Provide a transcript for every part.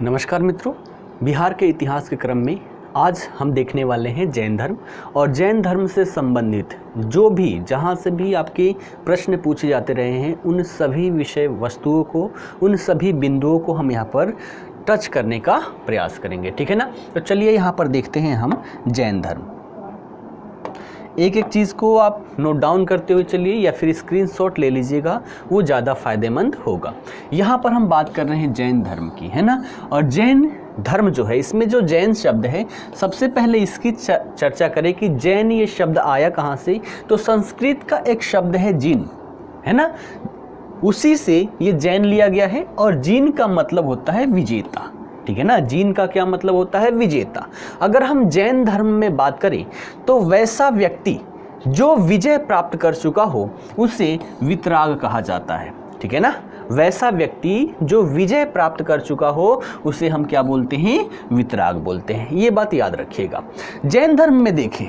नमस्कार मित्रों, बिहार के इतिहास के क्रम में आज हम देखने वाले हैं जैन धर्म और जैन धर्म से संबंधित जो भी जहाँ से भी आपके प्रश्न पूछे जाते रहे हैं उन सभी विषय वस्तुओं को, उन सभी बिंदुओं को हम यहाँ पर टच करने का प्रयास करेंगे। ठीक है ना। तो चलिए यहाँ पर देखते हैं हम जैन धर्म। एक एक चीज़ को आप नोट डाउन करते हुए चलिए या फिर स्क्रीनशॉट ले लीजिएगा, वो ज़्यादा फायदेमंद होगा। यहाँ पर हम बात कर रहे हैं जैन धर्म की, है ना। और जैन धर्म जो है, इसमें जो जैन शब्द है, सबसे पहले इसकी चर्चा करें कि जैन ये शब्द आया कहाँ से। तो संस्कृत का एक शब्द है जीन, है ना, उसी से ये जैन लिया गया है। और जीन का मतलब होता है विजेता। ठीक है ना। जीन का क्या मतलब होता है? विजेता। अगर हम जैन धर्म में बात करें तो वैसा व्यक्ति जो विजय प्राप्त कर चुका हो उसे वितराग कहा जाता है। ठीक है ना। वैसा व्यक्ति जो विजय प्राप्त कर चुका हो उसे हम क्या बोलते हैं? वितराग बोलते हैं। ये बात याद रखिएगा। जैन धर्म में देखें,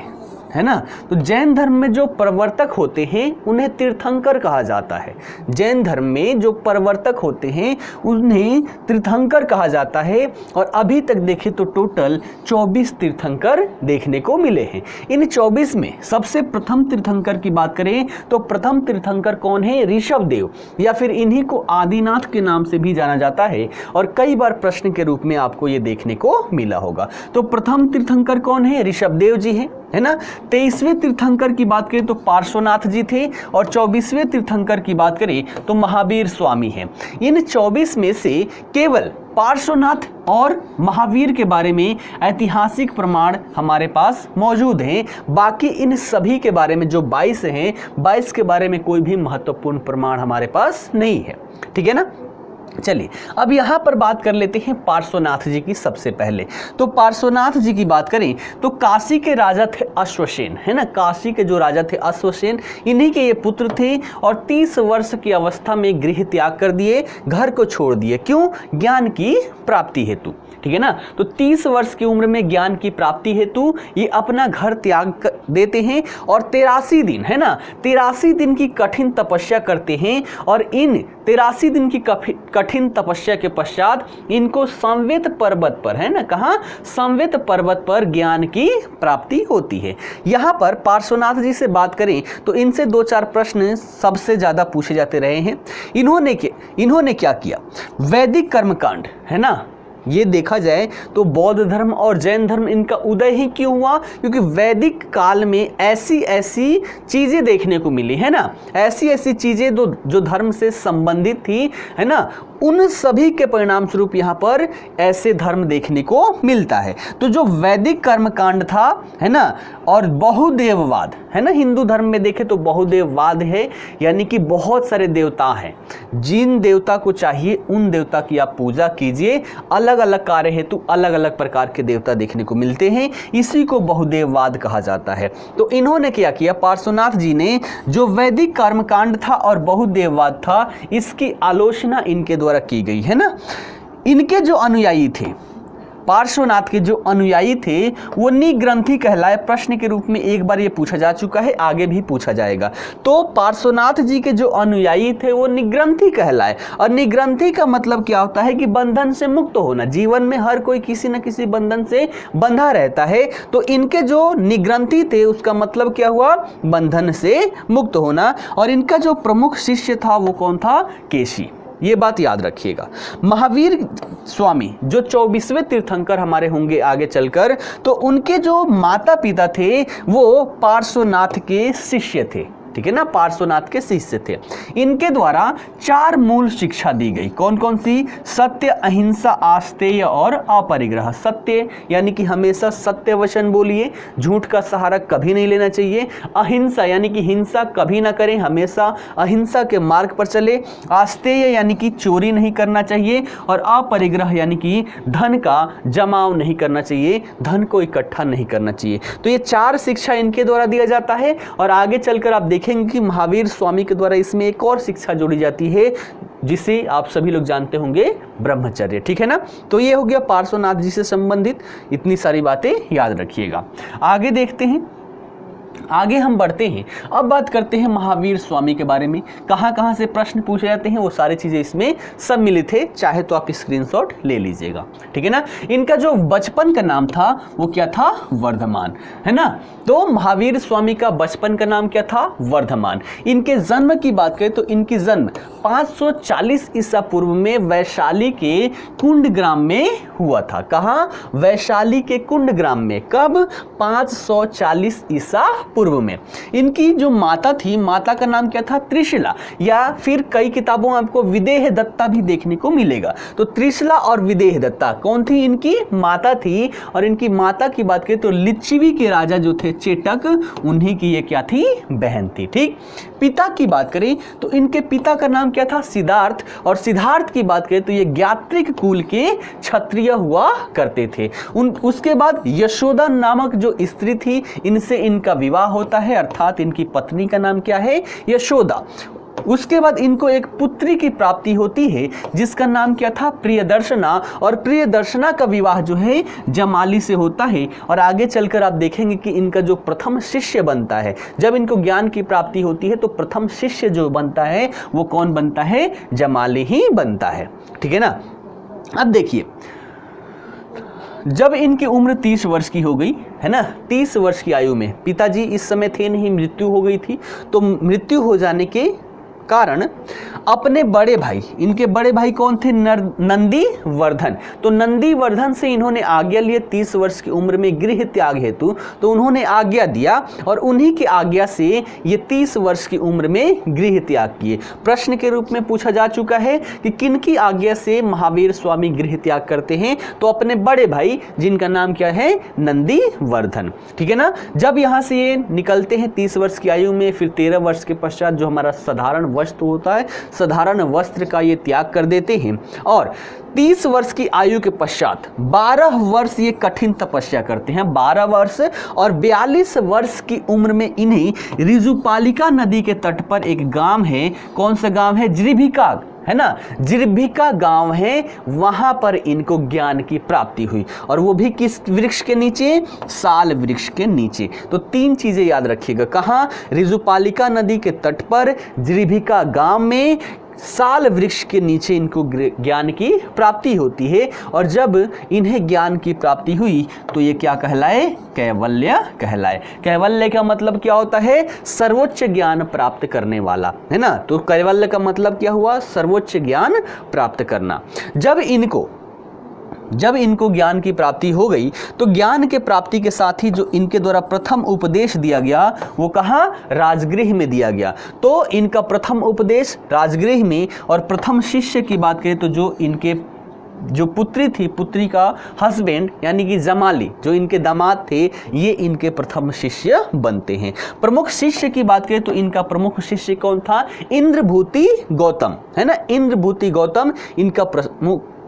है ना, तो जैन धर्म में जो प्रवर्तक होते हैं उन्हें तीर्थंकर कहा जाता है। जैन धर्म में जो प्रवर्तक होते हैं उन्हें तीर्थंकर कहा जाता है। और अभी तक देखें तो टोटल 24 तीर्थंकर देखने को मिले हैं। इन 24 में सबसे प्रथम तीर्थंकर की बात करें तो प्रथम तीर्थंकर कौन है? ऋषभ देव, या फिर इन्हीं को आदिनाथ के नाम से भी जाना जाता है। और कई बार प्रश्न के रूप में आपको ये देखने को मिला होगा। तो प्रथम तीर्थंकर कौन है? ऋषभ देव जी है ना। 23वें तीर्थंकर की बात करें तो पार्श्वनाथ जी थे। और 24वें तीर्थंकर की बात करें तो महावीर स्वामी हैं। इन 24 में से केवल पार्श्वनाथ और महावीर के बारे में ऐतिहासिक प्रमाण हमारे पास मौजूद हैं। बाकी इन सभी के बारे में जो 22 हैं, 22 के बारे में कोई भी महत्वपूर्ण प्रमाण हमारे पास नहीं है। ठीक है ना। चलिए अब यहाँ पर बात कर लेते हैं पार्श्वनाथ जी की। सबसे पहले तो पार्श्वनाथ जी की बात करें तो काशी के राजा थे अश्वसेन, है ना। काशी के जो राजा थे अश्वसेन, इन्हीं के ये पुत्र थे। और 30 वर्ष की अवस्था में गृह त्याग कर दिए, घर को छोड़ दिए। क्यों? ज्ञान की प्राप्ति हेतु। ठीक है ना। तो 30 वर्ष की उम्र में ज्ञान की प्राप्ति हेतु ये अपना घर त्याग देते हैं और 83 दिन, है ना, 83 दिन की कठिन तपस्या करते हैं। और इन 83 दिन की कठिन तपस्या के पश्चात इनको संवेत पर्वत पर, है ना, कहाँ? संवेत पर्वत पर ज्ञान की प्राप्ति होती है। यहाँ पर पार्श्वनाथ जी से बात करें तो इनसे 2-4 प्रश्न सबसे ज्यादा पूछे जाते रहे हैं। इन्होंने क्या किया? वैदिक कर्मकांड, है ना। ये देखा जाए तो बौद्ध धर्म और जैन धर्म इनका उदय ही क्यों हुआ? क्योंकि वैदिक काल में ऐसी ऐसी चीजें देखने को मिली, है ना, ऐसी ऐसी चीजें जो धर्म से संबंधित थी, है ना, उन सभी के परिणाम स्वरूप यहाँ पर ऐसे धर्म देखने को मिलता है। तो जो वैदिक कर्मकांड था, है ना, और बहुदेववाद, है ना, हिंदू धर्म में देखें तो बहुदेववाद है, यानी कि बहुत सारे देवता हैं। जिन देवता को चाहिए उन देवता की आप पूजा कीजिए। अलग अलग कार्य हेतु अलग अलग प्रकार के देवता देखने को मिलते हैं, इसी को बहुदेववाद कहा जाता है। तो इन्होंने क्या किया? पार्श्वनाथ जी ने जो वैदिक कर्मकांड था और बहुदेववाद था, इसकी आलोचना इनके द्वारा की गई, है ना। इनके जो अनुयायी थे, पार्श्वनाथ के जो अनुयायी थे, वो निग्रंथी कहलाए। प्रश्न के रूप में एक बार ये पूछा जा चुका है, आगे भी पूछा जाएगा। तो पार्श्वनाथ जी के जो अनुयायी थे वो निग्रंथी कहलाए। और निग्रंथी का मतलब क्या होता है? कि बंधन से मुक्त होना। जीवन में हर कोई किसी न किसी बंधन से बंधा रहता है। तो इनके जो निग्रंथी थे उसका मतलब क्या हुआ? बंधन से मुक्त होना। और इनका जो प्रमुख शिष्य था वो कौन था? केशी। ये बात याद रखिएगा। महावीर स्वामी जो 24वें तीर्थंकर हमारे होंगे आगे चलकर, तो उनके जो माता पिता थे वो पार्श्वनाथ के शिष्य थे। ठीक है ना, पार्श्वनाथ के शिष्य थे। इनके द्वारा 4 मूल शिक्षा दी गई। कौन कौन सी? सत्य, अहिंसा, आस्तेय और अपरिग्रह। सत्य यानी कि हमेशा सत्य वचन बोलिए, झूठ का सहारा कभी नहीं लेना चाहिए। अहिंसा यानी कि हिंसा कभी ना करें, हमेशा अहिंसा के मार्ग पर चले। आस्तेय यानी कि चोरी नहीं करना चाहिए। और अपरिग्रह यानी कि धन का जमाव नहीं करना चाहिए, धन को इकट्ठा नहीं करना चाहिए। तो ये 4 शिक्षा इनके द्वारा दिया जाता है। और आगे चलकर आप देखेंगे कि महावीर स्वामी के द्वारा इसमें एक और शिक्षा जोड़ी जाती है, जिसे आप सभी लोग जानते होंगे, ब्रह्मचर्य। ठीक है ना। तो ये हो गया पार्श्वनाथ जी से संबंधित। इतनी सारी बातें याद रखिएगा। आगे देखते हैं। आगे हम बढ़ते हैं। अब बात करते हैं महावीर स्वामी के बारे में। कहाँ कहाँ से प्रश्न पूछे जाते हैं वो सारी चीज़ें इसमें सम्मिलित है, चाहे तो आप स्क्रीनशॉट ले लीजिएगा, ठीक है ना। इनका जो बचपन का नाम था वो क्या था, वर्धमान, है ना। तो महावीर स्वामी का बचपन का नाम क्या था, वर्धमान। इनके जन्म की बात करें तो इनकी जन्म 540 ईसा पूर्व में वैशाली के कुंड ग्राम में हुआ था। कहाँ, वैशाली के कुंड ग्राम में। कब, 540 ईसा पूर्व में। इनकी जो माता थी, माता का नाम क्या था, त्रिशला, या फिर कई किताबों में आपको विदेह दत्ता भी देखने को मिलेगा। तो त्रिशला और विदेह दत्ता कौन थी, इनकी माता थी। और इनकी माता की बात करें तो लिच्छवी के राजा जो थे चेटक, उन्हीं की ये क्या थी, बहन थी, ठीक। पिता की बात करें तो इनके पिता का नाम क्या था, सिद्धार्थ। और सिद्धार्थ की बात करें तो ये ज्ञात्रिक कुल के क्षत्रिय हुआ करते थे। उसके बाद यशोदा नामक जो स्त्री थी, इनसे इनका विवाह होता है, अर्थात इनकी पत्नी का नाम क्या है, यशोदा। उसके बाद इनको एक पुत्री की प्राप्ति होती है जिसका नाम क्या था, प्रियदर्शना। और प्रियदर्शना का विवाह जो है जमाली से होता है। और आगे चलकर आप देखेंगे कि इनका जो प्रथम शिष्य बनता है, जब इनको ज्ञान की प्राप्ति होती है तो प्रथम शिष्य जो बनता है वो कौन बनता है, जमाली ही बनता है, ठीक है ना। अब देखिए, जब इनकी उम्र 30 वर्ष की हो गई, है ना, 30 वर्ष की आयु में पिताजी इस समय थे नहीं, मृत्यु हो गई थी। तो मृत्यु हो जाने के कारण अपने बड़े भाई, इनके बड़े भाई कौन थे, नंदी वर्धन। तो नंदी वर्धन से इन्होंने आज्ञा लिए 30 वर्ष की उम्र में गृह त्याग हेतु। तो उन्होंने आज्ञा दिया और उन्हीं की आज्ञा से ये 30 वर्ष की उम्र में गृह त्याग किए। प्रश्न के रूप में पूछा जा चुका है कि किनकी आज्ञा से महावीर स्वामी गृह त्याग करते हैं, तो अपने बड़े भाई जिनका नाम क्या है, नंदी वर्धन, ठीक है ना। जब यहाँ से ये निकलते हैं 30 वर्ष की आयु में, फिर 13 वर्ष के पश्चात जो हमारा साधारण वस्त्र होता है, साधारण वस्त्र का ये त्याग कर देते हैं। और 30 वर्ष की आयु के पश्चात 12 वर्ष ये कठिन तपस्या करते हैं, 12 वर्ष। और 42 वर्ष की उम्र में इन्हें ऋजुपालिका नदी के तट पर एक गांव है, कौन सा गांव है, जिरभिका, है ना, जिरभिका गांव है, वहां पर इनको ज्ञान की प्राप्ति हुई। और वो भी किस वृक्ष के नीचे, साल वृक्ष के नीचे। तो 3 चीजें याद रखिएगा, कहां, ऋजुपालिका नदी के तट पर, जिरभिका गांव में, साल वृक्ष के नीचे इनको ज्ञान की प्राप्ति होती है। और जब इन्हें ज्ञान की प्राप्ति हुई तो ये क्या कहलाए, कैवल्य कहलाए। कैवल्य का मतलब क्या होता है, सर्वोच्च ज्ञान प्राप्त करने वाला, है ना। तो कैवल्य का मतलब क्या हुआ, सर्वोच्च ज्ञान प्राप्त करना। जब इनको ज्ञान की प्राप्ति हो गई तो ज्ञान के प्राप्ति के साथ ही जो इनके द्वारा प्रथम उपदेश दिया गया वो कहाँ, राजगृह में दिया गया। तो इनका प्रथम उपदेश राजगृह में। और प्रथम शिष्य की बात करें तो जो इनके जो पुत्री थी, पुत्री का हस्बैंड यानी कि जमाली, जो इनके दामाद थे, ये इनके प्रथम शिष्य बनते हैं। प्रमुख शिष्य की बात करें तो इनका प्रमुख शिष्य कौन था, इंद्रभूति गौतम, है ना। इंद्रभूति गौतम इनका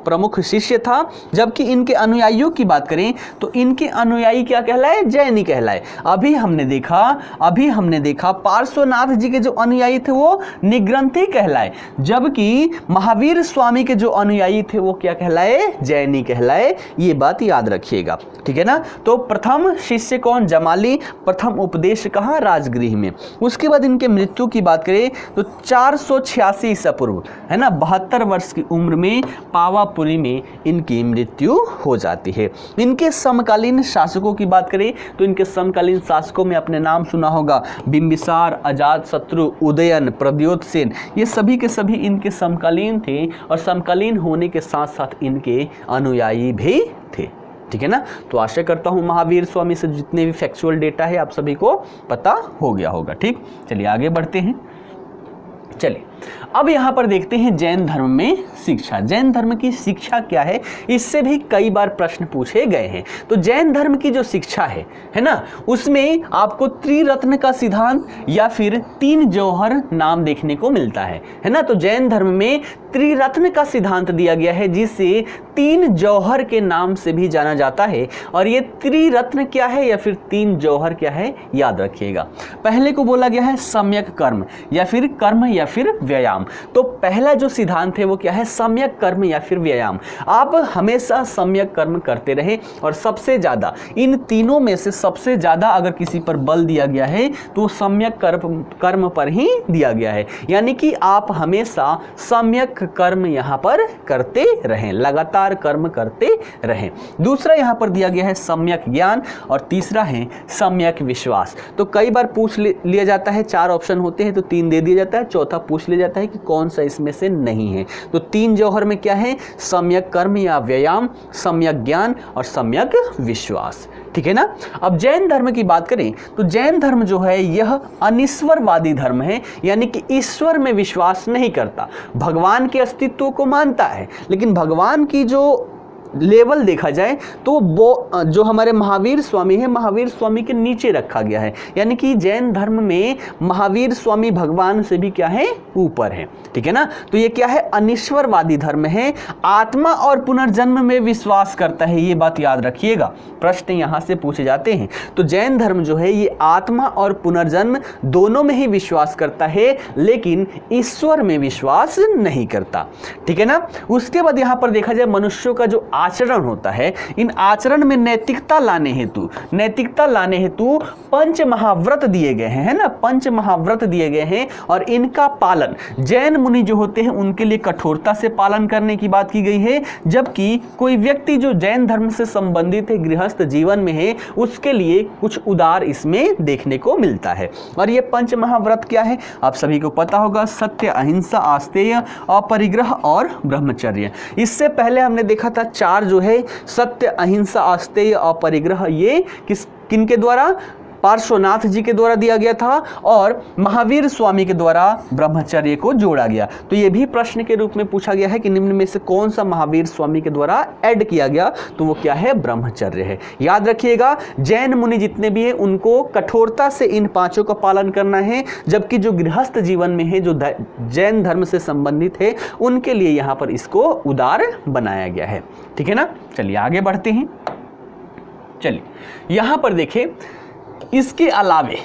प्रमुख शिष्य था। जबकि इनके अनुयायियों की बात करें तो इनके अनुयायी क्या कहलाए, जैनी कहलाए। अभी हमने देखा पार्श्वनाथ जी के जो अनुयायी थे वो निग्रंथी कहलाए, जबकि महावीर स्वामी के जो अनुयायी थे वो क्या कहलाए, जैनी कहलाए। ये बात याद रखिएगा, ठीक है ना। तो प्रथम शिष्य कौन, जमाली। प्रथम उपदेश कहाँ, राजगृह में। उसके बाद इनके मृत्यु की बात करें तो 486 ईसा पूर्व, है ना, 72 वर्ष की उम्र में पावापुरी में इनकी मृत्यु हो जाती है। इनके समकालीन शासकों की बात करें तो इनके समकालीन शासकों में आपने नाम सुना होगा, बिंबिसार, अजातशत्रु, उदयन, प्रद्योतसेन। ये सभी के सभी इनके समकालीन थे और समकालीन होने के साथ साथ इनके अनुयायी भी थे, ठीक है ना। तो आशा करता हूँ महावीर स्वामी से जितने भी फैक्चुअल डेटा है आप सभी को पता हो गया होगा, ठीक। चलिए आगे बढ़ते हैं। चलिए अब यहाँ पर देखते हैं जैन धर्म में शिक्षा। जैन धर्म की शिक्षा क्या है, इससे भी कई बार प्रश्न पूछे गए हैं। तो जैन धर्म की जो शिक्षा है ना, उसमें आपको त्रिरत्न का सिद्धांत या फिर 3 जौहर नाम देखने को मिलता है ना। तो जैन धर्म में त्रिरत्न का सिद्धांत दिया गया है, जिसे 3 जौहर के नाम से भी जाना जाता है। और ये त्रिरत्न क्या है या फिर 3 जौहर क्या है, याद रखिएगा। पहले को बोला गया है सम्यक कर्म या फिर व्यायाम। तो पहला जो सिद्धांत है वो क्या है, सम्यक कर्म या फिर व्यायाम। आप हमेशा सम्यक कर्म करते रहें और सबसे ज़्यादा इन तीनों में से सबसे ज़्यादा अगर किसी पर बल दिया गया है तो सम्यक कर्म पर ही दिया गया है, यानी कि आप हमेशा सम्यक कर्म यहाँ पर करते रहें, लगातार कर्म करते रहें। दूसरा यहाँ पर दिया गया है सम्यक ज्ञान और तीसरा है सम्यक विश्वास। तो कई बार पूछ लिया जाता है, 4 ऑप्शन होते हैं तो 3 दे दिया जाता है, चौथा पूछ लिया जाता है कि कौन सा इसमें से नहीं है। तो 3 जौहर में क्या है, सम्यक कर्म या व्यायाम, सम्यक ज्ञान और सम्यक विश्वास। ठीक है ना। अब जैन धर्म की बात करें तो जैन धर्म जो है यह अनिश्वरवादी धर्म है, यानी कि ईश्वर में विश्वास नहीं करता, भगवान के अस्तित्व को मानता है, लेकिन भगवान की जो लेवल देखा जाए तो वो जो हमारे महावीर स्वामी है, महावीर स्वामी के नीचे रखा गया है, यानी कि जैन धर्म में महावीर स्वामी भगवान से भी क्या है, ऊपर है। ठीक है ना। तो ये क्या है, अनिश्वरवादी धर्म है, आत्मा और पुनर्जन्म में विश्वास करता है, ये बात याद रखिएगा, प्रश्न यहां से पूछे जाते हैं। तो जैन धर्म जो है ये आत्मा और पुनर्जन्म दोनों में ही विश्वास करता है, लेकिन ईश्वर में विश्वास नहीं करता। ठीक है ना। उसके बाद यहां पर देखा जाए मनुष्यों का जो आचरण होता है, इन आचरण में नैतिकता लाने हेतु 5 महाव्रत दिए गए हैं, है ना, 5 महाव्रत दिए गए हैं और इनका पालन जैन मुनि जो होते हैं उनके लिए कठोरता से पालन करने की बात की गई है, जबकि कोई व्यक्ति जो जैन धर्म से संबंधित है, गृहस्थ जीवन में है, उसके लिए कुछ उदार इसमें देखने को मिलता है। और ये 5 महाव्रत क्या है, आप सभी को पता होगा, सत्य, अहिंसा, आस्तेय, अपरिग्रह और ब्रह्मचर्य। इससे पहले हमने देखा था 4 जो है, सत्य, अहिंसा, आस्तेय, अपरिग्रह, ये किनके द्वारा, पार्श्वनाथ जी के द्वारा दिया गया था और महावीर स्वामी के द्वारा ब्रह्मचर्य को जोड़ा गया। तो ये भी प्रश्न के रूप में पूछा गया है कि निम्न में से कौन सा महावीर स्वामी के द्वारा ऐड किया गया, तो वो क्या है, ब्रह्मचर्य है। याद रखिएगा, जैन मुनि जितने भी हैं उनको कठोरता से इन 5 का पालन करना है, जबकि जो गृहस्थ जीवन में है, जो जैन धर्म से संबंधित है, उनके लिए यहाँ पर इसको उदार बनाया गया है। ठीक है ना। चलिए आगे बढ़ते हैं। चलिए यहाँ पर देखें, इसके अलावे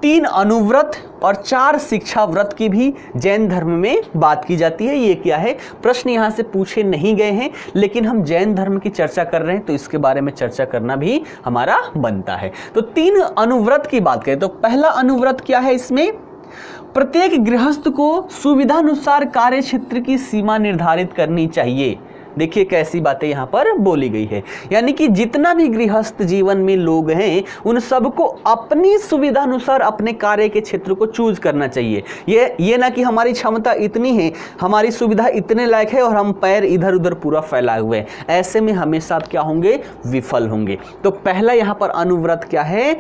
3 अनुव्रत और 4 शिक्षा व्रत की भी जैन धर्म में बात की जाती है। ये क्या है, प्रश्न यहाँ से पूछे नहीं गए हैं, लेकिन हम जैन धर्म की चर्चा कर रहे हैं तो इसके बारे में चर्चा करना भी हमारा बनता है। तो 3 अनुव्रत की बात करें तो पहला अनुव्रत क्या है, इसमें प्रत्येक गृहस्थ को सुविधानुसार कार्य क्षेत्र की सीमा निर्धारित करनी चाहिए। देखिए कैसी बातें यहाँ पर बोली गई है, यानी कि जितना भी गृहस्थ जीवन में लोग हैं उन सबको अपनी सुविधा अनुसार अपने कार्य के क्षेत्र को चूज करना चाहिए। ये ना कि हमारी क्षमता इतनी है, हमारी सुविधा इतने लायक है और हम पैर इधर उधर पूरा फैलाए हुए हैं, ऐसे में हमेशा आप क्या होंगे, विफल होंगे। तो पहला यहाँ पर अनुव्रत क्या है,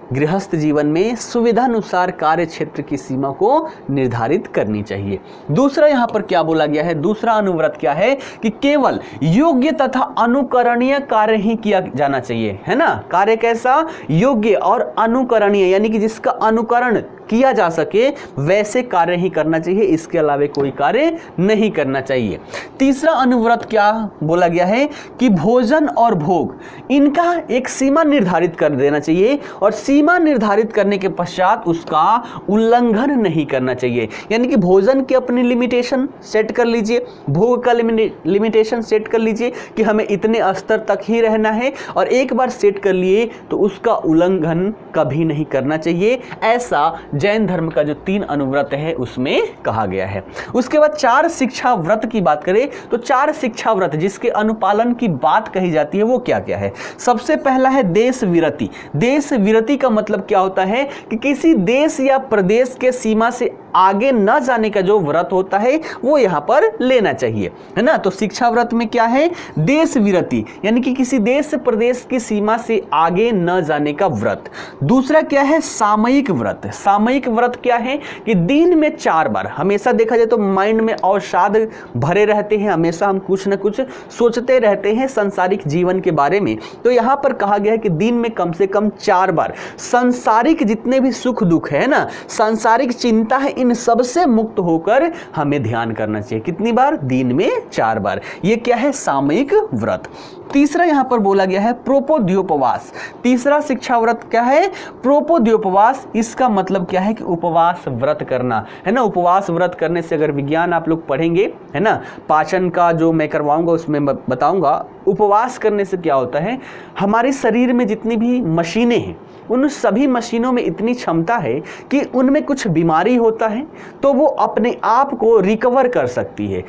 गृहस्थ जीवन में सुविधानुसार कार्य क्षेत्र की सीमा को निर्धारित करनी चाहिए। दूसरा यहाँ पर क्या बोला गया है, दूसरा अनुव्रत क्या है कि केवल योग्य तथा अनुकरणीय कार्य ही किया जाना चाहिए, है ना। कार्य कैसा, योग्य और अनुकरणीय, यानी कि जिसका अनुकरण किया जा सके वैसे कार्य ही करना चाहिए, इसके अलावा कोई कार्य नहीं करना चाहिए। तीसरा अनुव्रत क्या बोला गया है कि भोजन और भोग इनका एक सीमा निर्धारित कर देना चाहिए और सीमा निर्धारित करने के पश्चात उसका उल्लंघन नहीं करना चाहिए। यानी कि भोजन की अपनी लिमिटेशन सेट कर लीजिए, भोग का लिमिटेशन सेट कर लीजिए कि हमें इतने स्तर तक ही रहना है, और एक बार सेट कर लिए तो उसका उल्लंघन कभी नहीं करना चाहिए। ऐसा जैन धर्म का जो 3 अनुव्रत है उसमें कहा गया है। उसके बाद 4 शिक्षा व्रत की बात करें तो 4 शिक्षा व्रत जिसके अनुपालन की बात कही जाती है वो क्या क्या है। सबसे पहला है देश विरति। देश विरति का मतलब क्या होता है कि किसी देश या प्रदेश के सीमा से आगे न जाने का जो व्रत होता है वो यहाँ पर लेना चाहिए, है ना। तो शिक्षा व्रत में क्या है, देश विरति, यानी कि किसी देश प्रदेश की सीमा से आगे न जाने का व्रत। दूसरा क्या है, सामयिक व्रत। सामयिक व्रत क्या है कि दिन में 4 बार, हमेशा देखा जाए तो माइंड में अवसाद भरे रहते हैं, हमेशा हम कुछ न कुछ सोचते रहते हैं संसारिक जीवन के बारे में। तो यहाँ पर कहा गया है कि दिन में कम से कम 4 बार संसारिक जितने भी सुख दुख है ना, सांसारिक चिंता है, इन सब से मुक्त होकर हमें ध्यान करना चाहिए। कितनी बार, दिन में 4 बार। ये क्या है, सामयिक व्रत। तीसरा यहां पर बोला गया है प्रोपोद्योपवास। तीसरा शिक्षा व्रत क्या है, प्रोपोद्योपवास। इसका मतलब क्या क्या है कि उपवास व्रत करना है ना। उपवास व्रत करने से अगर विज्ञान आप लोग पढ़ेंगे है ना, पाचन का जो मैं करवाऊंगा उसमें बताऊंगा। उपवास करने से क्या होता है, हमारे शरीर में जितनी भी मशीनें हैं उन सभी मशीनों में इतनी क्षमता है कि उनमें कुछ बीमारी होता है तो वो अपने आप को रिकवर कर सकती है।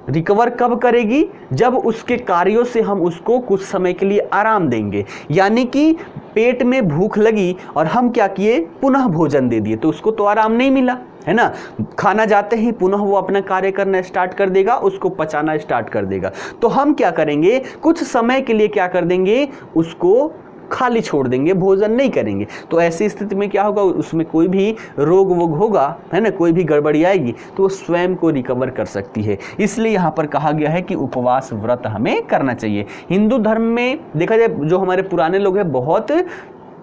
रिकवर कब करेगी, जब उसके कार्यों से हम उसको कुछ समय के लिए आराम देंगे। यानी कि पेट में भूख लगी और हम क्या किए, पुनः भोजन दे दिए, तो उसको तो आराम नहीं मिला है ना। खाना जाते ही पुनः वो अपना कार्य करना स्टार्ट कर देगा, उसको पचाना स्टार्ट कर देगा। तो हम क्या करेंगे, कुछ समय के लिए क्या कर देंगे, उसको खाली छोड़ देंगे, भोजन नहीं करेंगे। तो ऐसी स्थिति में क्या होगा, उसमें कोई भी रोग वोग होगा है ना, कोई भी गड़बड़ी आएगी तो वो स्वयं को रिकवर कर सकती है। इसलिए यहाँ पर कहा गया है कि उपवास व्रत हमें करना चाहिए। हिंदू धर्म में देखा जाए जो हमारे पुराने लोग हैं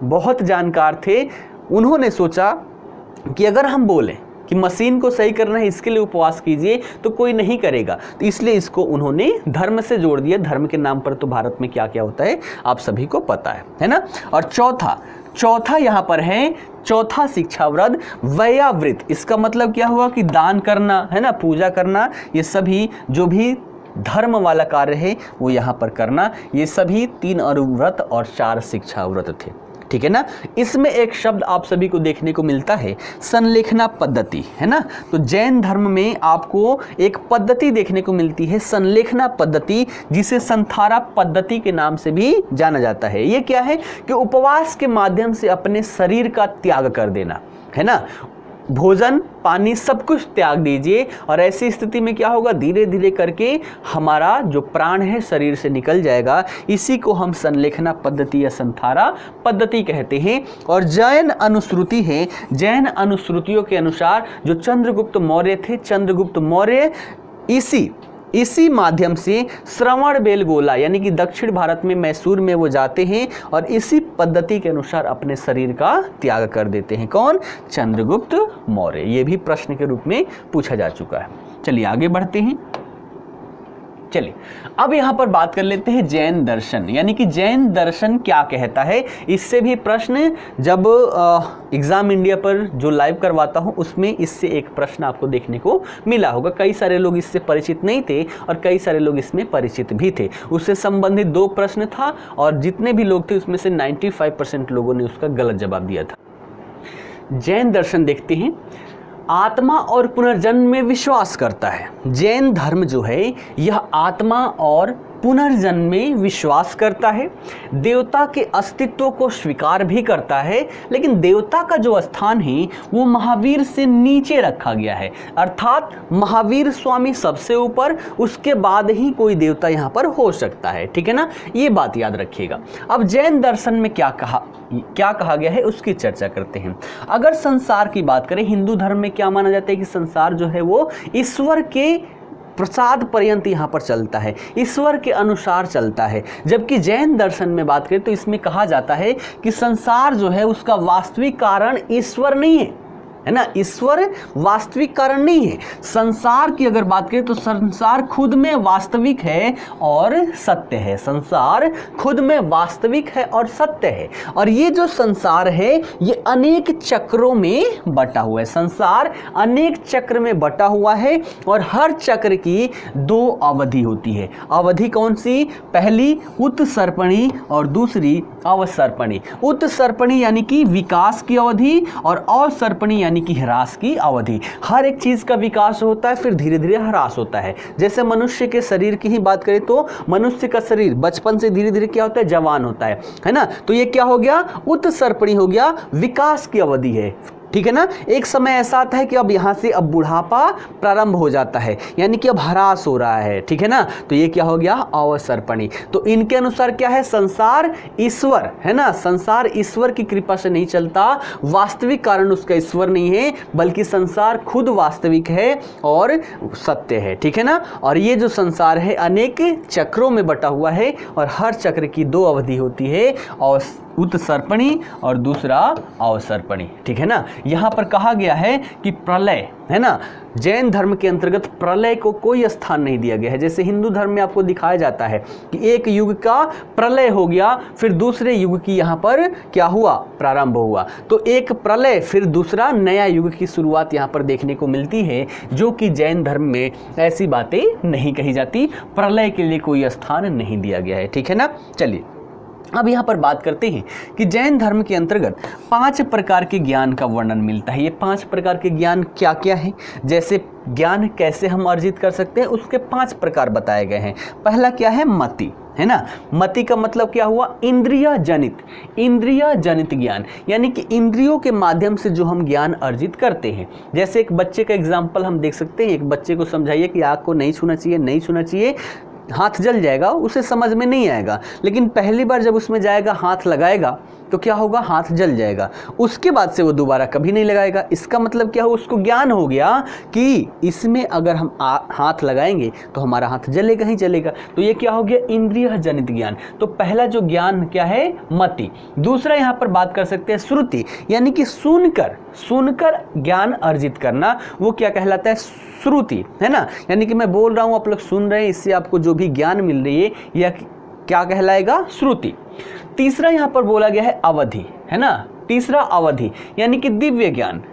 बहुत जानकार थे। उन्होंने सोचा कि अगर हम बोलें कि मशीन को सही करना है इसके लिए उपवास कीजिए तो कोई नहीं करेगा, तो इसलिए इसको उन्होंने धर्म से जोड़ दिया। धर्म के नाम पर तो भारत में क्या क्या होता है आप सभी को पता है ना। और चौथा यहाँ पर है, चौथा शिक्षा व्रत वयाव्रत। इसका मतलब क्या हुआ कि दान करना है ना, पूजा करना, ये सभी जो भी धर्म वाला कार्य है वो यहाँ पर करना। ये सभी 3 अरुव्रत और 4 शिक्षा व्रत थे, ठीक है ना। इसमें एक शब्द आप सभी को देखने को मिलता है, संलेखना पद्धति है ना। तो जैन धर्म में आपको एक पद्धति देखने को मिलती है, संलेखना पद्धति, जिसे संथारा पद्धति के नाम से भी जाना जाता है। ये क्या है कि उपवास के माध्यम से अपने शरीर का त्याग कर देना है ना। भोजन पानी सब कुछ त्याग दीजिए और ऐसी स्थिति में क्या होगा, धीरे धीरे करके हमारा जो प्राण है शरीर से निकल जाएगा। इसी को हम संलेखना पद्धति या संथारा पद्धति कहते हैं। और जैन अनुश्रुति है, जैन अनुश्रुतियों के अनुसार जो चंद्रगुप्त मौर्य थे, चंद्रगुप्त मौर्य इसी माध्यम से श्रवण बेलगोला यानी कि दक्षिण भारत में मैसूर में वो जाते हैं और इसी पद्धति के अनुसार अपने शरीर का त्याग कर देते हैं। कौन, चंद्रगुप्त मौर्य। ये भी प्रश्न के रूप में पूछा जा चुका है। चलिए आगे बढ़ते हैं। चलिए अब यहाँ पर बात कर लेते हैं जैन दर्शन, यानी कि जैन दर्शन क्या कहता है। इससे भी प्रश्न जब एग्जाम इंडिया पर जो लाइव करवाता हूँ उसमें इससे एक प्रश्न आपको देखने को मिला होगा। कई सारे लोग इससे परिचित नहीं थे और कई सारे लोग इसमें परिचित भी थे। उससे संबंधित 2 प्रश्न था और जितने भी लोग थे उसमें से 95% लोगों ने उसका गलत जवाब दिया था। जैन दर्शन देखते हैं, आत्मा और पुनर्जन्म में विश्वास करता है। जैन धर्म जो है यह आत्मा और पुनर्जन्म में विश्वास करता है, देवता के अस्तित्व को स्वीकार भी करता है, लेकिन देवता का जो स्थान है वो महावीर से नीचे रखा गया है। अर्थात महावीर स्वामी सबसे ऊपर, उसके बाद ही कोई देवता यहाँ पर हो सकता है, ठीक है ना। ये बात याद रखिएगा। अब जैन दर्शन में क्या कहा गया है उसकी चर्चा करते हैं। अगर संसार की बात करें, हिंदू धर्म में क्या माना जाता है कि संसार जो है वो ईश्वर के प्रसाद पर्यंत यहाँ पर चलता है, ईश्वर के अनुसार चलता है। जबकि जैन दर्शन में बात करें तो इसमें कहा जाता है कि संसार जो है उसका वास्तविक कारण ईश्वर नहीं है ना। ईश्वर वास्तविक कारण नहीं है। संसार की अगर बात करें तो संसार खुद में वास्तविक है और सत्य है। संसार खुद में वास्तविक है और सत्य है। और ये जो संसार है ये अनेक चक्रों में बटा हुआ है। संसार अनेक चक्र में बटा हुआ है और हर चक्र की 2 अवधि होती है। अवधि कौन सी, पहली उत्सर्पणी और दूसरी अवसर्पणी। उत्सर्पणी यानी कि विकास की अवधि और अवसर्पणी यानी कि ह्रास की अवधि। हर एक चीज का विकास होता है फिर धीरे धीरे ह्रास होता है। जैसे मनुष्य के शरीर की ही बात करें तो मनुष्य का शरीर बचपन से धीरे धीरे क्या होता है, जवान होता है ना। तो ये क्या हो गया, उत्सर्पणी हो गया, विकास की अवधि है, ठीक है ना। एक समय ऐसा आता है कि अब यहाँ से अब बुढ़ापा प्रारंभ हो जाता है, यानी कि अब ह्रास हो रहा है, ठीक है ना। तो ये क्या हो गया, अवसर्पणी। तो इनके अनुसार क्या है, संसार ईश्वर है ना, संसार ईश्वर की कृपा से नहीं चलता, वास्तविक कारण उसका ईश्वर नहीं है, बल्कि संसार खुद वास्तविक है और सत्य है, ठीक है ना। और ये जो संसार है अनेक चक्रों में बटा हुआ है और हर चक्र की 2 अवधि होती है, उत्सर्पणी और दूसरा अवसर्पणी, ठीक है ना। यहाँ पर कहा गया है कि प्रलय, है ना, जैन धर्म के अंतर्गत प्रलय को कोई स्थान नहीं दिया गया है। जैसे हिंदू धर्म में आपको दिखाया जाता है कि एक युग का प्रलय हो गया, फिर दूसरे युग की यहाँ पर क्या हुआ, प्रारंभ हुआ। तो एक प्रलय फिर दूसरा नया युग की शुरुआत यहाँ पर देखने को मिलती है, जो कि जैन धर्म में ऐसी बातें नहीं कही जाती, प्रलय के लिए कोई स्थान नहीं दिया गया है, ठीक है ना। चलिए अब यहाँ पर बात करते हैं कि जैन धर्म के अंतर्गत 5 प्रकार के ज्ञान का वर्णन मिलता है। ये 5 प्रकार के ज्ञान क्या क्या हैं, जैसे ज्ञान कैसे हम अर्जित कर सकते हैं, उसके 5 प्रकार बताए गए हैं। पहला क्या है, मति, है ना। मति का मतलब क्या हुआ, इंद्रिय जनित ज्ञान, यानी कि इंद्रियों के माध्यम से जो हम ज्ञान अर्जित करते हैं। जैसे एक बच्चे का एग्जाम्पल हम देख सकते हैं, एक बच्चे को समझाइए कि आग को नहीं छूना चाहिए, नहीं छूना चाहिए, हाथ जल जाएगा, उसे समझ में नहीं आएगा, लेकिन पहली बार जब उसमें जाएगा, हाथ लगाएगा, तो क्या होगा, हाथ जल जाएगा। उसके बाद से वो दोबारा कभी नहीं लगाएगा। इसका मतलब क्या हो, उसको ज्ञान हो गया कि इसमें अगर हम हाथ लगाएंगे तो हमारा हाथ जलेगा ही जलेगा। तो ये क्या हो गया, इंद्रिय जनित ज्ञान। तो पहला जो ज्ञान क्या है, मति। दूसरा यहाँ पर बात कर सकते हैं श्रुति, यानी कि सुनकर ज्ञान अर्जित करना, वो क्या कहलाता है, श्रुति, है ना। यानी कि मैं बोल रहा हूँ, आप लोग सुन रहे हैं, इससे आपको जो भी ज्ञान मिल रही है यह क्या कहलाएगा, श्रुति। तीसरा यहाँ पर बोला गया है अवधि, है ना। तीसरा अवधि यानी कि दिव्य ज्ञान,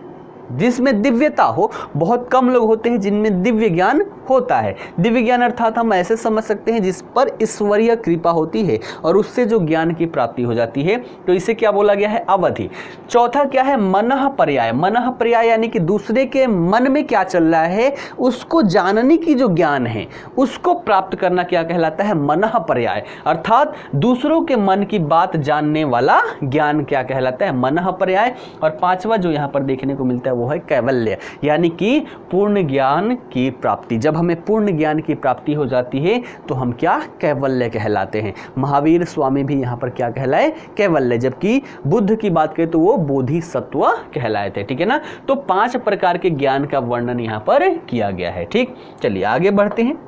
जिसमें दिव्यता हो। बहुत कम लोग होते हैं जिनमें दिव्य ज्ञान होता है। दिव्य ज्ञान अर्थात हम ऐसे समझ सकते हैं जिस पर ईश्वरीय कृपा होती है और उससे जो ज्ञान की प्राप्ति हो जाती है, तो इसे क्या बोला गया है, अवधि। चौथा क्या है, मनः पर्याय। मनः पर्याय यानी कि दूसरे के मन में क्या चल रहा है उसको जानने की जो ज्ञान है, उसको प्राप्त करना क्या कहलाता है, मनः पर्याय। अर्थात दूसरों के मन की बात जानने वाला ज्ञान क्या कहलाता है, मनः पर्याय। और पांचवा जो यहाँ पर देखने को मिलता है वो है कैवल्य, यानी कि पूर्ण ज्ञान की प्राप्ति। जब हमें पूर्ण ज्ञान की प्राप्ति हो जाती है तो हम क्या, कैवल्य कहलाते हैं। महावीर स्वामी भी यहाँ पर क्या कहलाए, कैवल्य। जबकि बुद्ध की बात करें तो वो बोधिसत्व कहलाए थे, ठीक है ना। तो 5 प्रकार के ज्ञान का वर्णन यहाँ पर किया गया है, ठीक। चलिए आगे बढ़ते हैं।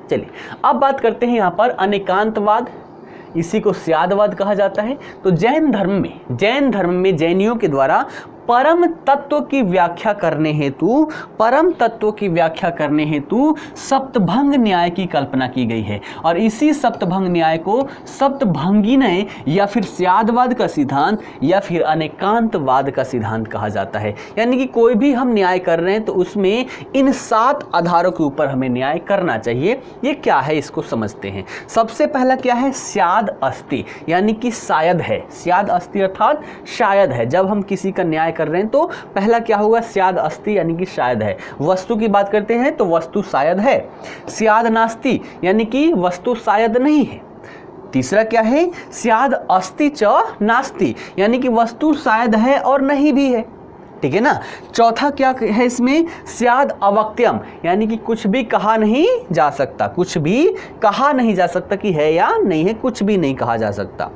चलिए अब बात करते हैं यहाँ पर अनेकांतवाद, इसी को स्यादवाद कहा जाता है। तो जैन धर्म में जैनियों के द्वारा परम तत्व की व्याख्या करने हेतु सप्तभंग न्याय की कल्पना की गई है। और इसी सप्तभंग न्याय को सप्तभंगिनय या फिर स्यादवाद का सिद्धांत या फिर अनेकांतवाद का सिद्धांत कहा जाता है। यानी कि कोई भी हम न्याय कर रहे हैं तो उसमें इन 7 आधारों के ऊपर हमें न्याय करना चाहिए। ये क्या है, इसको समझते हैं। सबसे पहला क्या है, स्याद अस्ति, यानी कि शायद है। स्याद अस्ति अर्थात शायद है। जब हम किसी का न्याय कर रहे हैं तो पहला क्या होगा, स्याद अस्ति, यानी कि शायद है। वस्तु की बात करते हैं तो वस्तु शायद है। स्याद नास्ति, यानी कि वस्तु शायद नहीं है। तीसरा क्या है, स्याद अस्ति च नास्ति, यानी कि वस्तु शायद है और नहीं भी है, ठीक है ना। चौथा क्या है इसमें, स्याद अवक्त्यम, यानी कि कुछ भी कहा नहीं जा सकता, कुछ भी कहा नहीं जा सकता कि है या नहीं है, कुछ भी नहीं कहा जा सकता।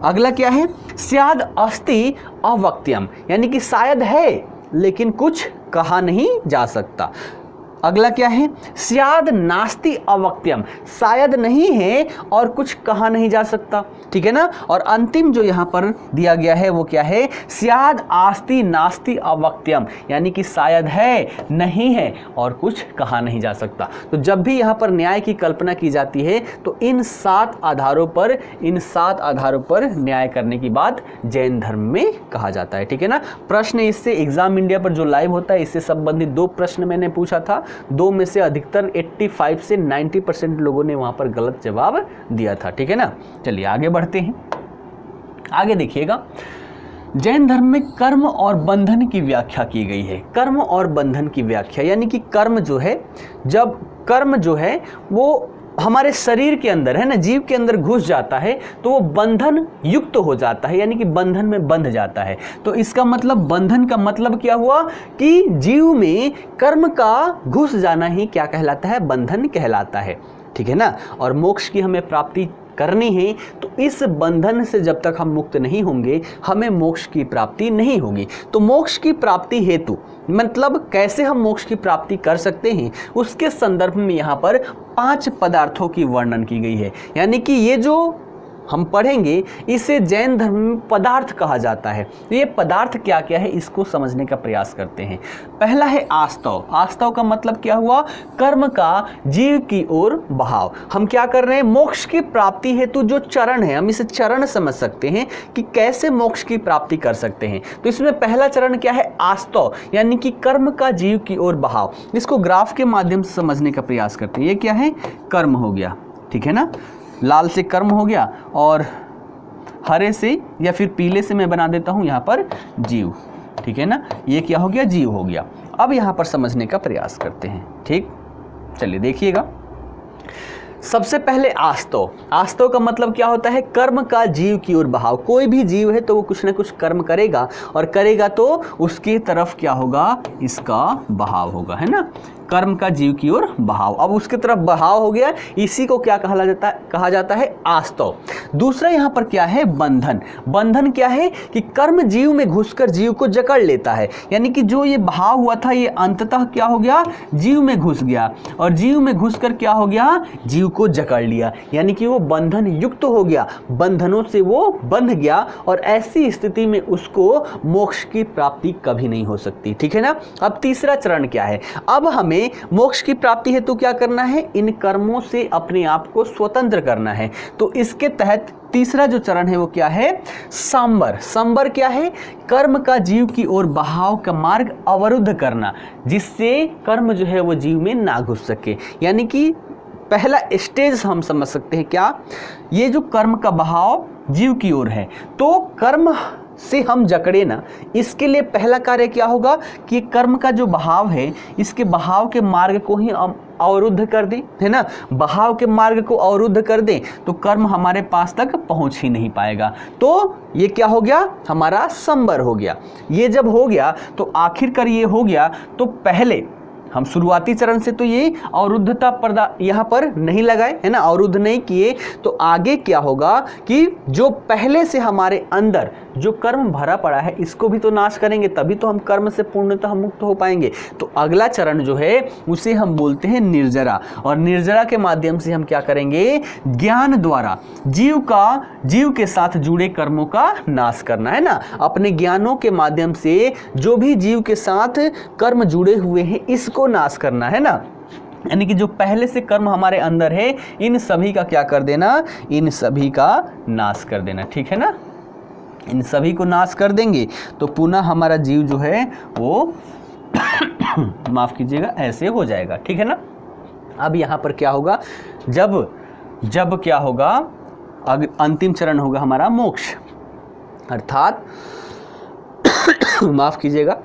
अगला क्या है, स्याद अस्ति अवक्त्यम, यानी कि शायद है लेकिन कुछ कहा नहीं जा सकता। अगला क्या है, स्याद नास्ति अवक्त्यम, शायद नहीं है और कुछ कहा नहीं जा सकता, ठीक है ना। और अंतिम जो यहाँ पर दिया गया है वो क्या है, स्याद आस्ति नास्ति अवक्त्यम, यानी कि शायद है, नहीं है और कुछ कहा नहीं जा सकता। तो जब भी यहाँ पर न्याय की कल्पना की जाती है तो इन 7 आधारों पर न्याय करने की बात जैन धर्म में कहा जाता है, ठीक है ना। प्रश्न इससे एग्जाम इंडिया पर जो लाइव होता है इससे संबंधित 2 प्रश्न मैंने पूछा था, 2 में से अधिकतर 85 से 90% लोगों ने वहां पर गलत जवाब दिया था, ठीक है ना। चलिए आगे बढ़ते हैं। आगे देखिएगा, जैन धर्म में कर्म और बंधन की व्याख्या की गई है। कर्म और बंधन की व्याख्या यानी कि कर्म जो है, जब कर्म जो है वो हमारे शरीर के अंदर, है ना, जीव के अंदर घुस जाता है तो वो बंधन युक्त हो जाता है, यानी कि बंधन में बंध जाता है। तो इसका मतलब, बंधन का मतलब क्या हुआ कि जीव में कर्म का घुस जाना ही क्या कहलाता है, बंधन कहलाता है, ठीक है ना। और मोक्ष की हमें प्राप्ति करनी है तो इस बंधन से जब तक हम मुक्त नहीं होंगे हमें मोक्ष की प्राप्ति नहीं होगी। तो मोक्ष की प्राप्ति हेतु मतलब कैसे हम मोक्ष की प्राप्ति कर सकते हैं, उसके संदर्भ में यहाँ पर 5 पदार्थों की वर्णन की गई है। यानी कि ये जो हम पढ़ेंगे, इसे जैन धर्म में पदार्थ कहा जाता है। तो ये पदार्थ क्या क्या है इसको समझने का प्रयास करते हैं। पहला है आस्तव। आस्तव का मतलब क्या हुआ? कर्म का जीव की ओर बहाव। हम क्या कर रहे हैं? मोक्ष की प्राप्ति हेतु जो चरण है, हम इसे चरण समझ सकते हैं कि कैसे मोक्ष की प्राप्ति कर सकते हैं। तो इसमें पहला चरण क्या है? आस्तव, यानी कि कर्म का जीव की ओर बहाव। इसको ग्राफ के माध्यम से समझने का प्रयास करते हैं। ये क्या है? कर्म हो गया, ठीक है ना। लाल से कर्म हो गया और हरे से या फिर पीले से मैं बना देता हूं यहां पर जीव, ठीक है ना। ये क्या हो गया? जीव हो गया। अब यहां पर समझने का प्रयास करते हैं, ठीक। चलिए देखिएगा, सबसे पहले आस्तव। आस्तव का मतलब क्या होता है? कर्म का जीव की ओर बहाव। कोई भी जीव है तो वो कुछ ना कुछ कर्म करेगा, और करेगा तो उसकी तरफ क्या होगा? इसका बहाव होगा, है ना। कर्म का जीव की ओर बहाव। अब उसके तरफ बहाव हो गया, इसी को क्या कहा जाता है? आस्तव। दूसरा यहाँ पर क्या है? बंधन। बंधन क्या है? कि कर्म जीव में घुसकर जीव को जकड़ लेता है, यानी कि जो ये बहाव हुआ था ये अंततः क्या हो गया? जीव में घुस गया, और जीव में घुसकर क्या हो गया? जीव को जकड़ लिया, यानी कि वो बंधन युक्त हो गया, बंधनों से वो बंध गया, और ऐसी स्थिति में उसको मोक्ष की प्राप्ति कभी नहीं हो सकती, ठीक है ना। अब तीसरा चरण क्या है? अब हमें मोक्ष की प्राप्ति हेतु क्या करना है? इन कर्मों से अपने आप को स्वतंत्र करना है। तो इसके तहत तीसरा जो चरण है वो क्या है? सांबर। सांबर क्या है? कर्म का जीव की ओर बहाव का मार्ग अवरुद्ध करना, जिससे कर्म जो है वो जीव में ना घुस सके। यानी कि पहला स्टेज हम समझ सकते हैं क्या? ये जो कर्म का बहाव जीव की ओर है, तो कर्म से हम जकड़े ना, इसके लिए पहला कार्य क्या होगा? कि कर्म का जो बहाव है, इसके बहाव के मार्ग को ही अवरुद्ध कर दें, है ना। बहाव के मार्ग को अवरुद्ध कर दें तो कर्म हमारे पास तक पहुंच ही नहीं पाएगा। तो ये क्या हो गया? हमारा संबर हो गया। ये जब हो गया तो आखिरकार ये हो गया, तो पहले हम शुरुआती चरण से तो ये अवरुद्धता पर्दा यहाँ पर नहीं लगाए, है ना, अवरुद्ध नहीं किए, तो आगे क्या होगा कि जो पहले से हमारे अंदर जो कर्म भरा पड़ा है इसको भी तो नाश करेंगे, तभी तो हम कर्म से पूर्णतः मुक्त हो पाएंगे। तो अगला चरण जो है उसे हम बोलते हैं निर्जरा, और निर्जरा के माध्यम से हम क्या करेंगे? ज्ञान द्वारा जीव के साथ जुड़े कर्मों का नाश करना, है ना। अपने ज्ञानों के माध्यम से जो भी जीव के साथ कर्म जुड़े हुए हैं इसको नाश करना, है ना। यानी कि जो पहले से कर्म हमारे अंदर है इन सभी का क्या कर देना? इन सभी का नाश कर देना, ठीक है ना। इन सभी को नाश कर देंगे तो पुनः हमारा जीव जो है वो माफ कीजिएगा ऐसे हो जाएगा, ठीक है ना। अब यहाँ पर क्या होगा? जब क्या होगा? अंतिम चरण होगा हमारा मोक्ष, अर्थात माफ कीजिएगा,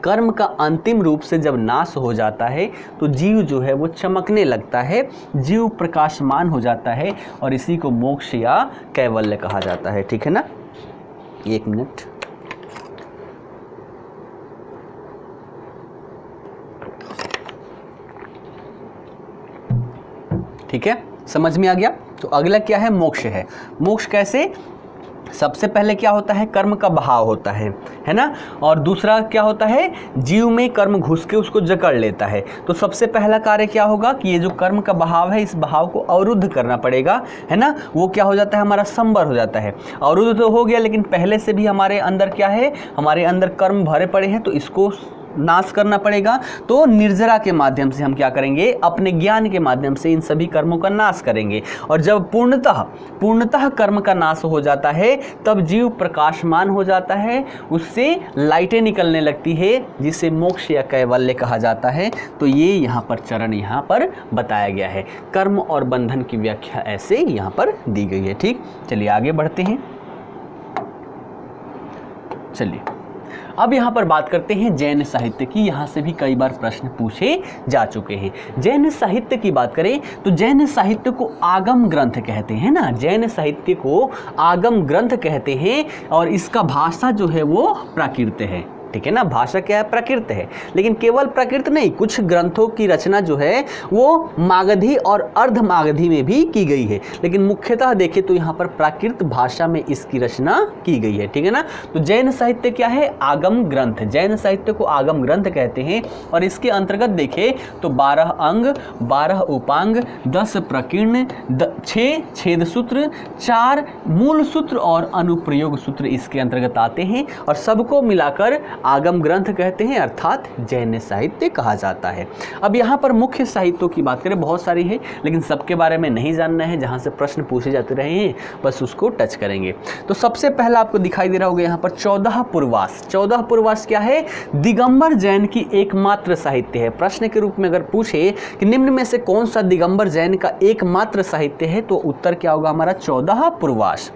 कर्म का अंतिम रूप से जब नाश हो जाता है तो जीव जो है वो चमकने लगता है, जीव प्रकाशमान हो जाता है, और इसी को मोक्ष या कैवल्य कहा जाता है, ठीक है ना। एक मिनट, ठीक है, समझ में आ गया। तो अगला क्या है? मोक्ष है। मोक्ष कैसे? सबसे पहले क्या होता है? कर्म का बहाव होता है ना। और दूसरा क्या होता है? जीव में कर्म घुस के उसको जकड़ लेता है। तो सबसे पहला कार्य क्या होगा कि ये जो कर्म का बहाव है इस बहाव को अवरुद्ध करना पड़ेगा, है ना। वो क्या हो जाता है? हमारा संबर हो जाता है। अवरुद्ध तो हो गया, लेकिन पहले से भी हमारे अंदर क्या है? हमारे अंदर कर्म भरे पड़े हैं, तो इसको नाश करना पड़ेगा। तो निर्जरा के माध्यम से हम क्या करेंगे? अपने ज्ञान के माध्यम से इन सभी कर्मों का नाश करेंगे। और जब पूर्णतः कर्म का नाश हो जाता है तब जीव प्रकाशमान हो जाता है, उससे लाइटें निकलने लगती है, जिसे मोक्ष या कैवल्य कहा जाता है। तो ये यहाँ पर चरण यहाँ पर बताया गया है। कर्म और बंधन की व्याख्या ऐसे यहाँ पर दी गई है, ठीक। चलिए आगे बढ़ते हैं। चलिए अब यहाँ पर बात करते हैं जैन साहित्य की। यहाँ से भी कई बार प्रश्न पूछे जा चुके हैं। जैन साहित्य की बात करें तो जैन साहित्य को आगम ग्रंथ कहते हैं ना। जैन साहित्य को आगम ग्रंथ कहते हैं, और इसका भाषा जो है वो प्राकृत है, ठीक है ना। भाषा क्या है, प्राकृत है, लेकिन केवल प्राकृत नहीं, कुछ ग्रंथों की रचना जो है वो मागधी और अर्धमागधी में भी की गई है, लेकिन मुख्यतः देखें तो यहाँ पर प्राकृत भाषा में इसकी रचना की गई है, ठीक है ना। तो जैन साहित्य क्या है, आगम ग्रंथ, जैन साहित्य को आगम ग्रंथ कहते हैं। और इसके अंतर्गत देखें तो 12 अंग, 12 उपांग, 10 प्रकीर्ण, 6 छेद सूत्र, 4 मूल सूत्र और अनुप्रयोग सूत्र इसके अंतर्गत आते हैं, और सबको मिलाकर आगम ग्रंथ कहते हैं, अर्थात जैन साहित्य कहा जाता है। अब यहाँ पर मुख्य साहित्यों की बात करें, बहुत सारी है, लेकिन सबके बारे में नहीं जानना है, जहाँ से प्रश्न पूछे जाते रहे हैं बस उसको टच करेंगे। तो सबसे पहला आपको दिखाई दे रहा होगा यहाँ पर 14 पूर्वास। 14 पूर्वास क्या है, दिगंबर जैन की एकमात्र साहित्य है। प्रश्न के रूप में अगर पूछे कि निम्न में से कौन सा दिगंबर जैन का एकमात्र साहित्य है, तो उत्तर क्या होगा हमारा 14 पूर्वास।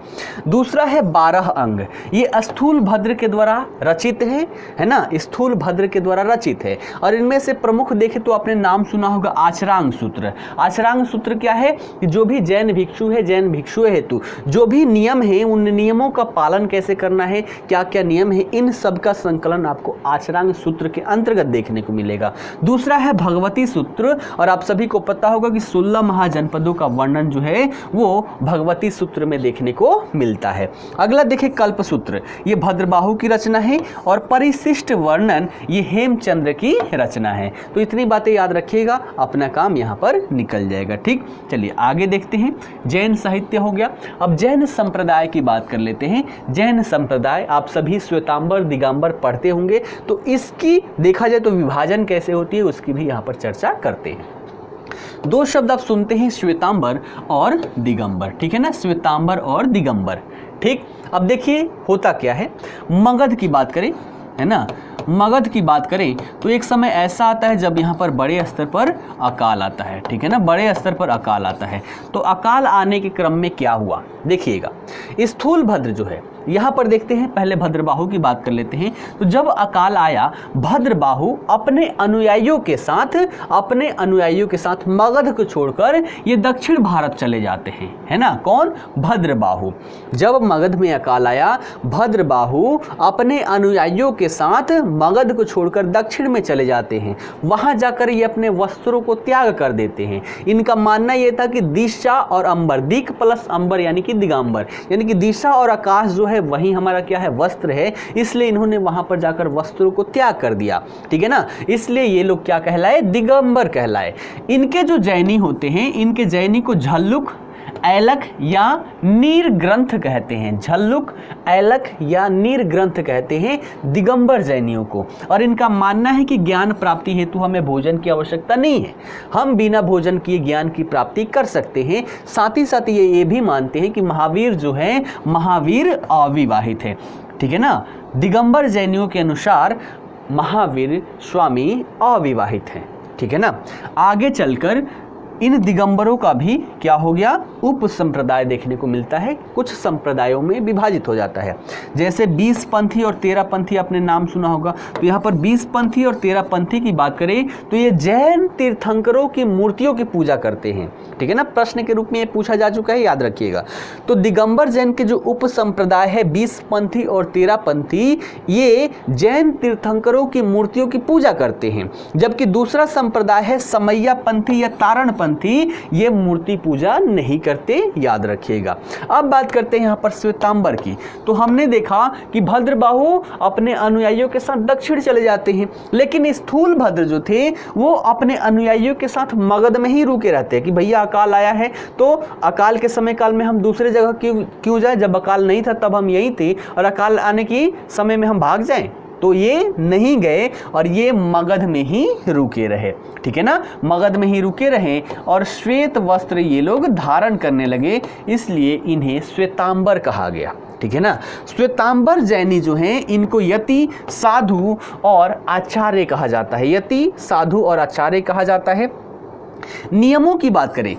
दूसरा है 12 अंग, ये स्थूल भद्र के द्वारा रचित है ना, स्थूल भद्र के द्वारा रचित है। और इनमें से प्रमुख देखें तो आपने नाम सुना होगा आचरांग सूत्र। आचरांग सूत्र क्या है कि जो भी जैन भिक्षु है, जैन भिक्षु हेतु जो भी नियम है, उन नियमों का पालन कैसे करना है, क्या क्या नियम है, इन सब का संकलन आपको आचरांग सूत्र के अंतर्गत देखने को मिलेगा। दूसरा है भगवती सूत्र, और आप सभी को पता होगा कि 16 महाजनपदों का वर्णन जो है वो भगवती सूत्र में देखने को मिलता है। अगला देखें कल्प सूत्र, ये भद्रबाहु की रचना है, और परिशिष्ट वर्णन ये हेमचंद्र की रचना है। तो इतनी बातें याद रखिएगा, अपना काम यहाँ पर निकल जाएगा। ठीक, चलिए आगे देखते हैं। जैन साहित्य हो गया, अब जैन संप्रदाय की बात कर लेते हैं। जैन संप्रदाय आप सभी श्वेतांबर दिगंबर पढ़ते होंगे, तो इसकी देखा जाए तो विभाजन कैसे होती है उसकी भी यहाँ पर चर्चा करते हैं। दो शब्द आप सुनते हैं, श्वेतांबर और दिगंबर, ठीक है ना, श्वेतांबर और दिगंबर। ठीक, अब देखिए होता क्या है, मगध की बात करें, है ना, मगध की बात करें तो एक समय ऐसा आता है जब यहाँ पर बड़े स्तर पर अकाल आता है, ठीक है ना, बड़े स्तर पर अकाल आता है। तो अकाल आने के क्रम में क्या हुआ देखिएगा, स्थूल भद्र जो है, यहाँ पर देखते हैं, पहले भद्रबाहु की बात कर लेते हैं। तो जब अकाल आया, भद्रबाहु अपने अनुयायियों के साथ मगध को छोड़कर ये दक्षिण भारत चले जाते हैं, है ना, कौन, भद्रबाहु। जब मगध में अकाल आया, भद्रबाहु अपने अनुयायियों के साथ मगध को छोड़कर दक्षिण में चले जाते हैं। वहां जाकर ये अपने वस्त्रों को त्याग कर देते हैं। इनका मानना यह था कि दिशा और अंबर, दिक प्लस अंबर यानी कि दिगंबर, यानी कि दिशा और आकाश जो है वही हमारा क्या है, वस्त्र है, इसलिए इन्होंने वहां पर जाकर वस्त्रों को त्याग कर दिया, ठीक है ना, इसलिए ये लोग क्या कहलाए, दिगंबर कहलाए। इनके जो जैनी होते हैं, इनके जैनी को झल्लुक, ऐलक या नीर ग्रंथ कहते हैं, झल्लुक, ऐलक या नीर ग्रंथ कहते हैं दिगंबर जैनियों को। और इनका मानना है कि ज्ञान प्राप्ति हेतु हमें भोजन की आवश्यकता नहीं है, हम बिना भोजन किए ज्ञान की प्राप्ति कर सकते हैं। साथ ही साथ ये भी मानते हैं कि महावीर जो है, महावीर अविवाहित है, ठीक है ना। दिगंबर जैनियों के अनुसार महावीर स्वामी अविवाहित हैं, ठीक है ना। आगे चलकर इन दिगंबरों का भी क्या हो गया, उप संप्रदाय देखने को मिलता है, कुछ संप्रदायों में विभाजित हो जाता है। जैसे 20 पंथी और 13 पंथी आपने नाम सुना होगा, तो यहाँ पर 20 पंथी और 13 पंथी की बात करें तो ये जैन तीर्थंकरों की मूर्तियों की पूजा करते हैं, ठीक है ना, प्रश्न के रूप में ये पूछा जा चुका है, याद रखिएगा। तो दिगंबर जैन के जो उप संप्रदाय है 20 पंथी और 13 पंथी, ये जैन तीर्थंकरों की मूर्तियों की पूजा करते हैं। जबकि दूसरा संप्रदाय है समैया पंथी या तारण पंथी, ये मूर्ति पूजा नहीं करते, याद रखिएगा। अब बात करते हैं यहाँ पर श्वेतांबर की। तो हमने देखा कि भद्रबाहु अपने अनुयायियों के साथ दक्षिण चले जाते हैं, लेकिन स्थूल भद्र जो थे वो अपने अनुयायियों के साथ मगध में ही रुके रहते हैं कि भैया अकाल आया है, तो अकाल के समय काल में हम दूसरे जगह क्यों जाए, जब अकाल नहीं था तब हम यहीं थे, और अकाल आने की समय में हम भाग जाएं, तो ये नहीं गए और ये मगध में ही रुके रहे, ठीक है ना, मगध में ही रुके रहे और श्वेत वस्त्र ये लोग धारण करने लगे, इसलिए इन्हें श्वेतांबर कहा गया, ठीक है ना। श्वेतांबर जैनी जो हैं इनको यति, साधु और आचार्य कहा जाता है, यति, साधु और आचार्य कहा जाता है। नियमों की बात करें,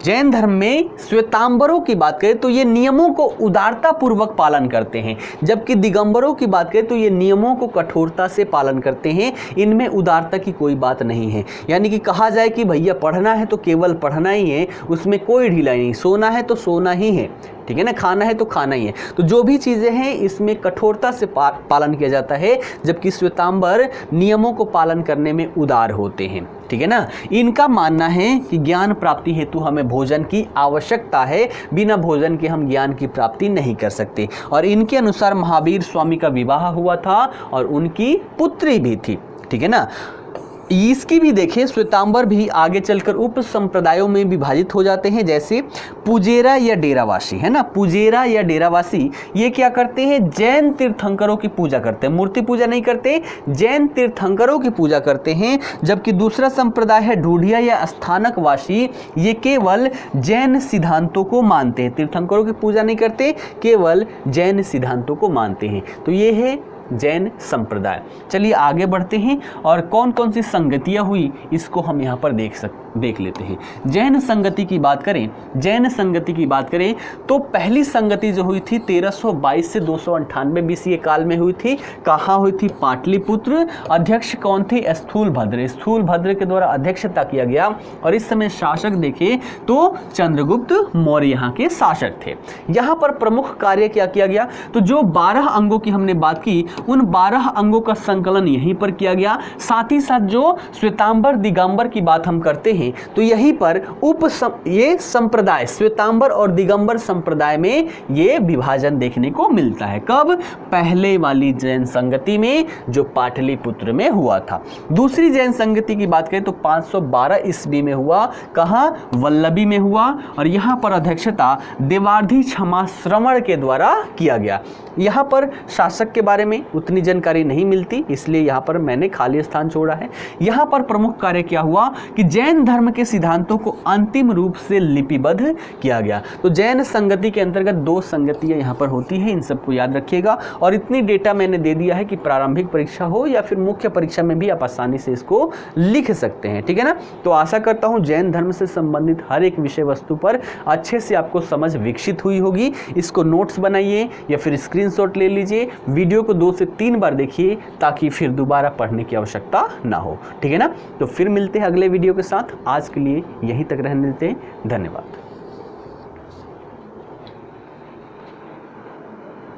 जैन धर्म में श्वेतांबरों की बात करें तो ये नियमों को उदारता पूर्वक पालन करते हैं, जबकि दिगंबरों की बात करें तो ये नियमों को कठोरता से पालन करते हैं। इनमें उदारता की कोई बात नहीं है। यानी कि कहा जाए कि भैया पढ़ना है तो केवल पढ़ना ही है, उसमें कोई ढिलाई नहीं, सोना है तो सोना ही है, ठीक है ना, खाना है तो खाना ही है। तो जो भी चीज़ें हैं इसमें कठोरता से पालन किया जाता है, जबकि श्वेतांबर नियमों को पालन करने में उदार होते हैं, ठीक है ना। इनका मानना है कि ज्ञान प्राप्ति हेतु हमें भोजन की आवश्यकता है, बिना भोजन के हम ज्ञान की प्राप्ति नहीं कर सकते। और इनके अनुसार महावीर स्वामी का विवाह हुआ था और उनकी पुत्री भी थी, ठीक है ना। इसकी भी देखें, श्वेतांबर भी आगे चलकर उप संप्रदायों में विभाजित हो जाते हैं, जैसे पुजेरा या डेरावासी, है ना। पुजेरा या डेरावासी ये क्या करते हैं, जैन तीर्थंकरों की पूजा करते हैं, मूर्ति पूजा नहीं करते, जैन तीर्थंकरों की पूजा करते हैं। जबकि दूसरा संप्रदाय है ढूढ़िया या स्थानकवासी, ये केवल जैन सिद्धांतों को मानते हैं, तीर्थंकरों की पूजा नहीं करते, केवल जैन सिद्धांतों को मानते हैं। तो ये है जैन संप्रदाय। चलिए आगे बढ़ते हैं और कौन कौन सी संगतियां हुई इसको हम यहाँ पर देख लेते हैं। जैन संगति की बात करें, जैन संगति की बात करें तो पहली संगति जो हुई थी 1322 से 298 बीसी काल में हुई थी। कहाँ हुई थी, पाटलिपुत्र। अध्यक्ष कौन थे, स्थूलभद्र। स्थूलभद्र के द्वारा अध्यक्षता किया गया और इस समय शासक देखें तो चंद्रगुप्त मौर्य यहाँ के शासक थे। यहाँ पर प्रमुख कार्य क्या किया गया, तो जो 12 अंगों की हमने बात की उन 12 अंगों का संकलन यहीं पर किया गया। साथ ही साथ जो श्वेतांबर दिगंबर की बात हम करते हैं तो यहीं पर ये संप्रदाय श्वेतांबर और दिगंबर संप्रदाय में ये विभाजन देखने को मिलता है। कब, पहले वाली जैन संगति में जो पाटलिपुत्र में हुआ था। दूसरी जैन संगति की बात करें तो 512 ईस्वी में हुआ। कहाँ, वल्लभी में हुआ और यहाँ पर अध्यक्षता देवार्धी क्षमा श्रवण के द्वारा किया गया। यहाँ पर शासक के बारे में उतनी जानकारी नहीं मिलती, इसलिए यहाँ पर मैंने खाली स्थान छोड़ा है। यहाँ पर प्रमुख कार्य क्या हुआ कि जैन धर्म के सिद्धांतों को अंतिम रूप से लिपिबद्ध किया गया। तो जैन संगति के अंतर्गत 2 संगतियाँ यहाँ पर होती हैं, इन सबको याद रखिएगा। और इतनी डेटा मैंने दे दिया है कि प्रारंभिक परीक्षा हो या फिर मुख्य परीक्षा में भी आप आसानी से इसको लिख सकते हैं, ठीक है ना। तो आशा करता हूँ जैन धर्म से संबंधित हर एक विषय वस्तु पर अच्छे से आपको समझ विकसित हुई होगी। इसको नोट्स बनाइए या फिर स्क्रीनशॉट ले लीजिए, वीडियो को 2 से 3 बार देखिए ताकि फिर दोबारा पढ़ने की आवश्यकता ना हो, ठीक है ना। तो फिर मिलते हैं अगले वीडियो के साथ। आज के लिए यहीं तक रहने देते हैं। धन्यवाद।